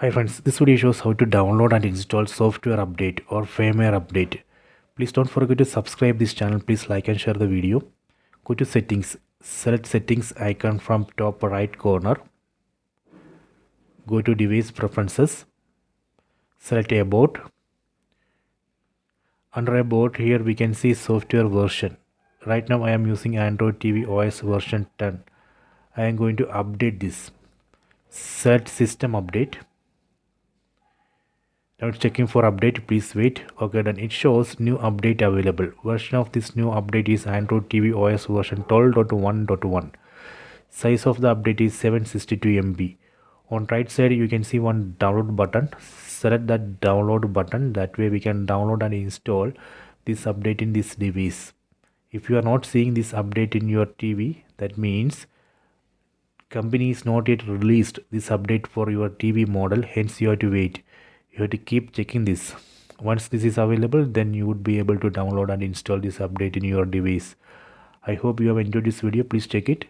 Hi friends, this video shows how to download and install software update or firmware update. Please don't forget to subscribe this channel. Please like and share the video. Go to settings, select settings icon from top right corner. Go to device preferences, select about. Under about here we can see software version. Right now I am using Android TV OS version 10. I am going to update this. Select system update. Now it's checking for update. Please wait. Okay, then it shows new update available. Version of this new update is Android TV OS version 12.1.1. Size of the update is 762 MB. On right side you can see one download button. Select that download button. That way we can download and install this update in this device. If you are not seeing this update in your TV, that means company is not yet released this update for your TV model, hence you have to wait. You have to keep checking this. Once this is available, then you would be able to download and install this update in your device. I hope you have enjoyed this video. Please check it.